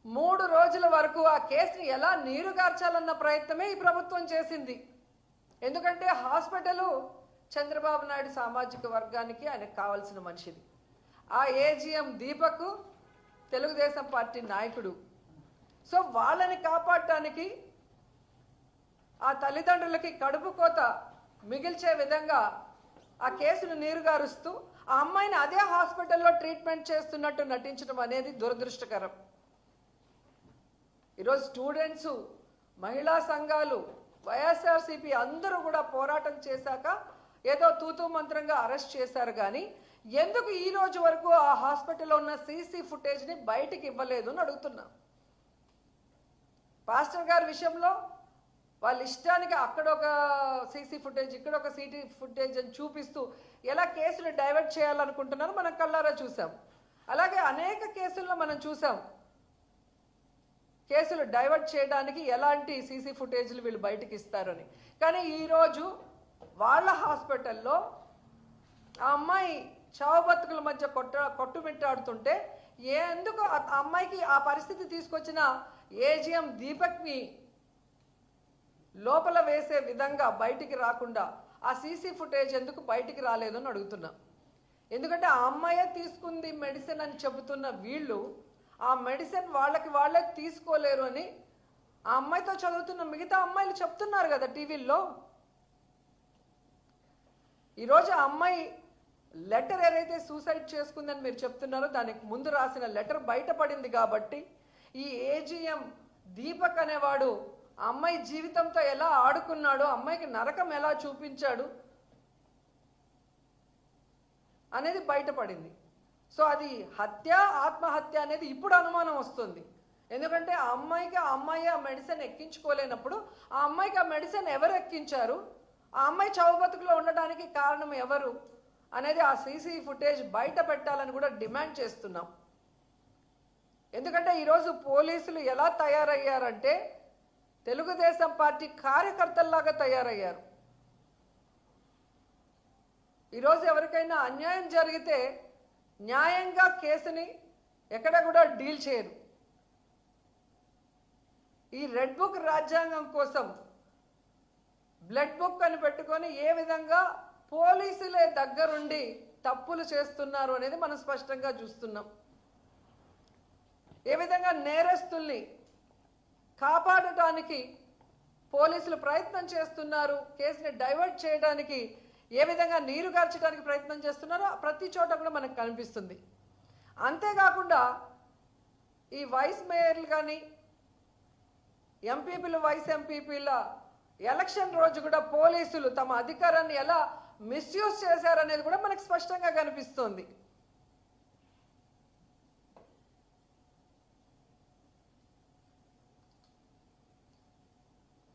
3 రోజుల వరకు ఆ కేసుని ఎలా నీరుగార్చాలన్న ప్రయత్నమే ఈ ప్రభుత్వం చేసింది. ఎందుకంటే హాస్పిటల్ చంద్రబాబు నాయుడు సామాజిక వర్గానికి ఆయనకు కావాల్సిన మనిషిది. ఆ ఏజీఎం దీపక్ తెలుగుదేశం పార్టీ నాయకుడు. సో వాళ్ళని కాపాడటానికి ఆ తల్లిదండ్రులకి కడుపు కోత మిగిల్చే విధంగా ఆ కేసును నీరుగారుస్తూ ఆ అమ్మాయిని అదే హాస్పిటల్లో ట్రీట్మెంట్ చేస్తున్నట్టు నటించడం అనేది దురదృష్టకరం. ఈరోజు స్టూడెంట్స్, మహిళా సంఘాలు, వైఎస్ఆర్సీపీ అందరూ కూడా పోరాటం చేశాక ఏదో తూతూ మంత్రంగా అరెస్ట్ చేశారు. కానీ ఎందుకు ఈ రోజు వరకు ఆ హాస్పిటల్లో ఉన్న సీసీ ఫుటేజ్ని బయటికి ఇవ్వలేదు అని అడుగుతున్నా. పాస్టర్ గారి విషయంలో వాళ్ళ ఇష్టానికి అక్కడ ఒక సీసీ ఫుటేజ్, ఇక్కడ ఒక సీసీ ఫుటేజ్ అని చూపిస్తూ ఎలా కేసులు డైవర్ట్ చేయాలనుకుంటున్నారో మనం కళ్ళారా చూసాం. అలాగే అనేక కేసుల్లో మనం చూసాం కేసులు డైవర్ట్ చేయడానికి ఎలాంటి సీసీ ఫుటేజ్లు వీళ్ళు బయటికి ఇస్తారని. కానీ ఈరోజు వాళ్ళ హాస్పిటల్లో ఆ అమ్మాయి చావు బతుకుల మధ్య కొట్టుమిట్టాడుతుంటే ఎందుకు ఆ అమ్మాయికి ఆ పరిస్థితి తీసుకొచ్చిన ఏజీఎం దీపక్ని లోపల వేసే విధంగా బయటికి రాకుండా ఆ సీసీ ఫుటేజ్ ఎందుకు బయటికి రాలేదు అని అడుగుతున్నా. ఎందుకంటే ఆ అమ్మాయే తీసుకుంది మెడిసిన్ అని చెబుతున్న వీళ్ళు ఆ మెడిసిన్ వాళ్ళే తీసుకోలేరు అని ఆ అమ్మాయితో చదువుతున్న మిగతా అమ్మాయిలు చెప్తున్నారు కదా టీవీల్లో. ఈరోజు ఆ అమ్మాయి లెటర్ ఏదైతే సూసైడ్ చేసుకుందని మీరు చెప్తున్నారో దానికి ముందు రాసిన లెటర్ బయటపడింది కాబట్టి ఈ ఏజీఎం దీపక్ అనేవాడు ఆ అమ్మాయి జీవితంతో ఎలా ఆడుకున్నాడో, అమ్మాయికి నరకం ఎలా చూపించాడు అనేది బయటపడింది. సో అది హత్య, ఆత్మహత్య అనేది ఇప్పుడు అనుమానం వస్తుంది. ఎందుకంటే ఆ అమ్మాయి ఆ మెడిసిన్ ఎక్కించుకోలేనప్పుడు ఆ అమ్మాయికి ఆ మెడిసిన్ ఎవరు ఎక్కించారు, ఆ అమ్మాయి చావు బతుకులో ఉండడానికి కారణం ఎవరు అనేది ఆ సీసీ ఫుటేజ్ బయట పెట్టాలని కూడా డిమాండ్ చేస్తున్నాం. ఎందుకంటే ఈరోజు పోలీసులు ఎలా తయారయ్యారంటే తెలుగుదేశం పార్టీ కార్యకర్తల్లాగా తయారయ్యారు. ఈరోజు ఎవరికైనా అన్యాయం జరిగితే న్యాయంగా కేసుని ఎక్కడ కూడా డీల్ చేయరు. ఈ రెడ్ బుక్ రాజ్యాంగం కోసం బ్లడ్ బుక్ అని పెట్టుకొని ఏ విధంగా పోలీసులే దగ్గరుండి తప్పులు చేస్తున్నారు అనేది మనం స్పష్టంగా చూస్తున్నాం. ఏ విధంగా నేరస్తుల్ని కాపాడటానికి పోలీసులు ప్రయత్నం చేస్తున్నారు, కేసుని డైవర్ట్ చేయడానికి ఏ విధంగా నీరుగార్చడానికి ప్రయత్నం చేస్తున్నారో ప్రతి చోట కూడా మనకు కనిపిస్తుంది. అంతేకాకుండా ఈ వైస్ మేయర్లు కానీ ఎంపీపీలు, వైస్ ఎంపీపీల ఎలక్షన్ రోజు కూడా పోలీసులు తమ అధికారాన్ని ఎలా మిస్యూజ్ చేశారనేది కూడా మనకు స్పష్టంగా కనిపిస్తుంది.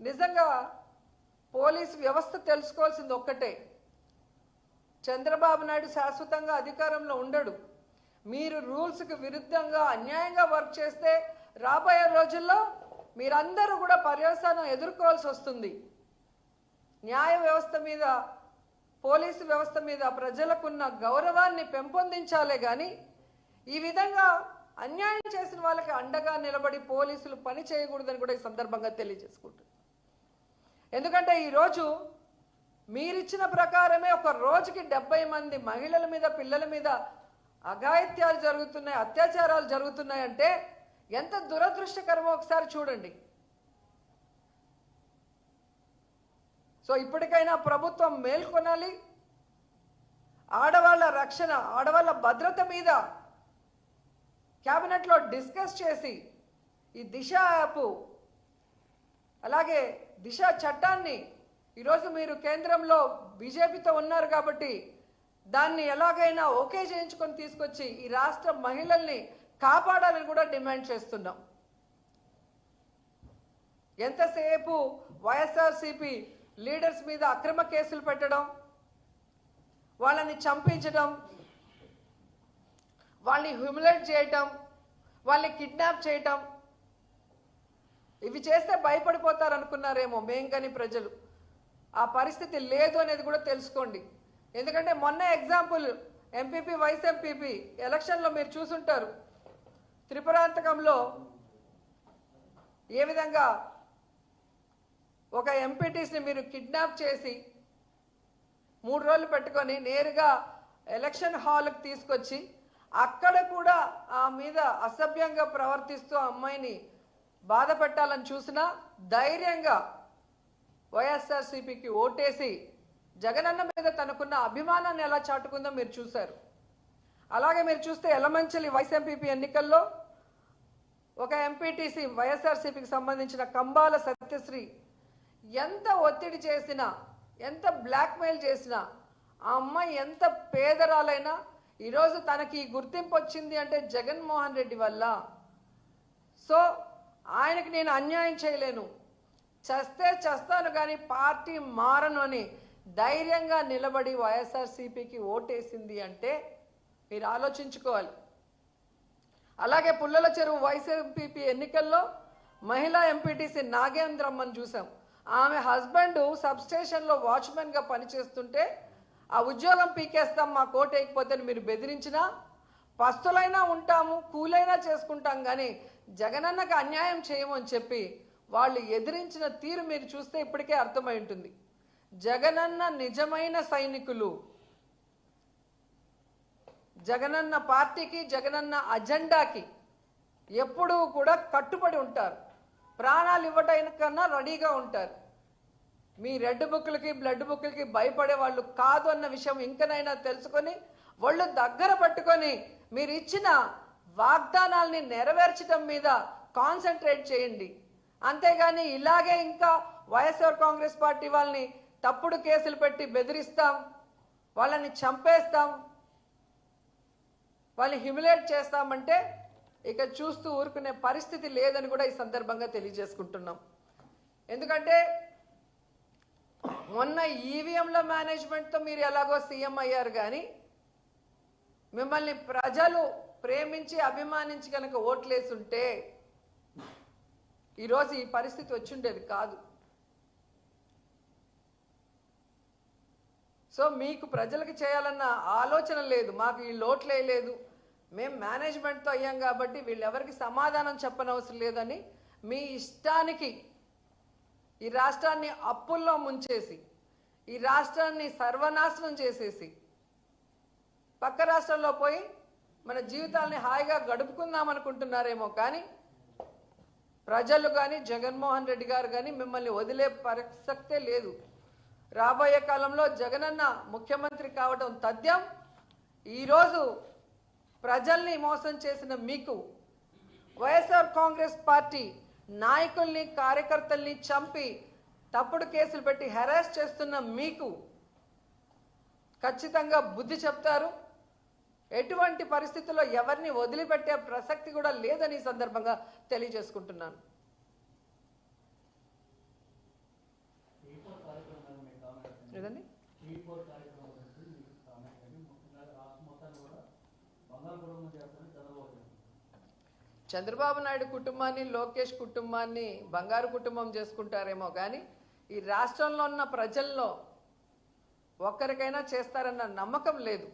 నిజంగా పోలీసు వ్యవస్థ తెలుసుకోవాల్సింది ఒక్కటే, చంద్రబాబు నాయుడు శాశ్వతంగా అధికారంలో ఉండడు. మీరు రూల్స్కి విరుద్ధంగా అన్యాయంగా వర్క్ చేస్తే రాబోయే రోజుల్లో మీరందరూ కూడా పర్యవసానం ఎదుర్కోవాల్సి వస్తుంది. న్యాయ వ్యవస్థ మీద, పోలీసు వ్యవస్థ మీద ప్రజలకున్న గౌరవాన్ని పెంపొందించాలే కానీ ఈ విధంగా అన్యాయం చేసిన వాళ్ళకి అండగా నిలబడి పోలీసులు పని చేయకూడదని కూడా ఈ సందర్భంగా తెలియజేసుకుంటున్నాను. ఎందుకంటే ఈరోజు మీరిచ్చిన ప్రకారమే ఒక రోజుకి 70 మంది మహిళల మీద, పిల్లల మీద అఘాయిత్యాలు జరుగుతున్నాయి, అత్యాచారాలు జరుగుతున్నాయంటే ఎంత దురదృష్టకరమో ఒకసారి చూడండి. సో ఇప్పటికైనా ప్రభుత్వం మేల్కొనాలి. ఆడవాళ్ళ రక్షణ, ఆడవాళ్ళ భద్రత మీద క్యాబినెట్లో డిస్కస్ చేసి ఈ దిశ యాప్, అలాగే దిశ చట్టాన్ని ఈరోజు మీరు కేంద్రంలో బీజేపీతో ఉన్నారు కాబట్టి దాన్ని ఎలాగైనా ఓకే చేయించుకొని తీసుకొచ్చి ఈ రాష్ట్ర మహిళల్ని కాపాడాలని కూడా డిమాండ్ చేస్తున్నాం. ఎంతసేపు వైఎస్ఆర్సీపీ లీడర్స్ మీద అక్రమ కేసులు పెట్టడం, వాళ్ళని చంపించడం, వాళ్ళని హ్యూమిలేట్ చేయటం, వాళ్ళని కిడ్నాప్ చేయటం, ఇవి చేస్తే భయపడిపోతారు అనుకున్నారేమో మేము కానీ ప్రజలు. ఆ పరిస్థితి లేదు అనేది కూడా తెలుసుకోండి. ఎందుకంటే మొన్న ఎగ్జాంపుల్ ఎంపీపీ, వైస్ ఎంపీపీ ఎలక్షన్లో మీరు చూసుంటారు. త్రిపురాంతకంలో ఏ విధంగా ఒక ఎంపీటీస్ని మీరు కిడ్నాప్ చేసి 3 రోజులు పెట్టుకొని నేరుగా ఎలక్షన్ హాల్కి తీసుకొచ్చి అక్కడ కూడా ఆ మీద అసభ్యంగా ప్రవర్తిస్తూ ఆ అమ్మాయిని బాధ పెట్టాలని చూసినా ధైర్యంగా వైఎస్ఆర్సీపీకి ఓటేసి జగనన్న మీద తనకున్న అభిమానాన్ని ఎలా చాటుకుందో మీరు చూశారు. అలాగే మీరు చూస్తే ఎలమంచిలి వైస్ ఎంపీపీ ఎన్నికల్లో ఒక ఎంపీటీసీ వైఎస్ఆర్సీపీకి సంబంధించిన కంబాల సత్యశ్రీ ఎంత ఒత్తిడి చేసినా, ఎంత బ్లాక్మెయిల్ చేసినా, ఆ అమ్మాయి ఎంత పేదరాలైనా ఈరోజు తనకి గుర్తింపు వచ్చింది అంటే జగన్మోహన్ రెడ్డి వల్ల. సో ఆయనకి నేను అన్యాయం చేయలేను, చస్తే చస్తాను కానీ పార్టీ మారను అని ధైర్యంగా నిలబడి వైఎస్ఆర్సీపీకి ఓటేసింది అంటే మీరు ఆలోచించుకోవాలి. అలాగే పుల్లల చెరువు వైస్ ఎంపీపీ ఎన్నికల్లో మహిళా ఎంపీటీసీ నాగేంద్రమ్మని చూసాం. ఆమె హస్బెండ్ సబ్స్టేషన్లో వాచ్మెన్గా పనిచేస్తుంటే ఆ ఉద్యోగం పీకేస్తాం మా కోట వేయకపోతే మీరు బెదిరించినా పస్తులైనా ఉంటాము, కూలైనా చేసుకుంటాం, కానీ జగనన్నకు అన్యాయం చేయము అని చెప్పి వాళ్ళు ఎదిరించిన తీరు మీరు చూస్తే ఇప్పటికే అర్థమై ఉంటుంది. జగనన్న నిజమైన సైనికులు, జగనన్న పార్టీకి, జగనన్న అజెండాకి ఎప్పుడూ కూడా కట్టుబడి ఉంటారు. ప్రాణాలు ఇవ్వడానికన్నా రెడీగా ఉంటారు. మీ రెడ్ బుక్లకి, బ్లడ్ బుక్లకి భయపడే వాళ్ళు కాదు అన్న విషయం ఇంకనైనా తెలుసుకొని వాళ్ళు దగ్గర పట్టుకొని మీరు ఇచ్చిన వాగ్దానాల్ని నెరవేర్చడం మీద కాన్సన్ట్రేట్ చేయండి. అంతేగాని ఇలాగే ఇంకా వైఎస్ఆర్ కాంగ్రెస్ పార్టీ వాళ్ళని తప్పుడు కేసులు పెట్టి బెదిరిస్తాం, వాళ్ళని చంపేస్తాం, వాళ్ళని హ్యూమిలేట్ చేస్తామంటే ఇక చూస్తూ ఊరుకునే పరిస్థితి లేదని కూడా ఈ సందర్భంగా తెలియజేసుకుంటున్నాం. ఎందుకంటే మొన్న ఈవీఎంల మేనేజ్మెంట్తో మీరు ఎలాగో సీఎం అయ్యారు, కానీ మిమ్మల్ని ప్రజలు ప్రేమించి అభిమానించి కనుక ఓట్లేసి ఉంటే ఈరోజు ఈ పరిస్థితి వచ్చుండేది కాదు. సో మీకు ప్రజలకు చేయాలన్న ఆలోచన లేదు, మాకు ఈ లోట్లే లేదు, మేము మేనేజ్మెంట్తో అయ్యాం కాబట్టి వీళ్ళెవరికి సమాధానం చెప్పనవసరం లేదని మీ ఇష్టానికి ఈ రాష్ట్రాన్ని అప్పుల్లో ముంచేసి, ఈ రాష్ట్రాన్ని సర్వనాశనం చేసేసి పక్క రాష్ట్రంలో పోయి మన జీవితాల్ని హాయిగా గడుపుకుందాం అనుకుంటున్నారేమో, కానీ ప్రజలు కానీ జగన్మోహన్ రెడ్డి గారు కానీ మిమ్మల్ని వదిలే ప్రసక్తే లేదు. రాబోయే కాలంలో జగనన్న ముఖ్యమంత్రి కావడం తథ్యం. ఈరోజు ప్రజల్ని మోసం చేసిన మీకు, వైఎస్ఆర్ కాంగ్రెస్ పార్టీ నాయకుల్ని, కార్యకర్తల్ని చంపి తప్పుడు కేసులు పెట్టి హెరాస్ చేస్తున్న మీకు ఖచ్చితంగా బుద్ధి చెప్తారు. ఎటువంటి పరిస్థితుల్లో ఎవరిని వదిలిపెట్టే ప్రసక్తి కూడా లేదని సందర్భంగా తెలియజేసుకుంటున్నాను. లేదండి, చంద్రబాబు నాయుడు కుటుంబాన్ని, లోకేష్ కుటుంబాన్ని బంగారు కుటుంబం చేసుకుంటారేమో, కానీ ఈ రాష్ట్రంలో ఉన్న ప్రజల్లో ఒక్కరికైనా చేస్తారన్న నమ్మకం లేదు.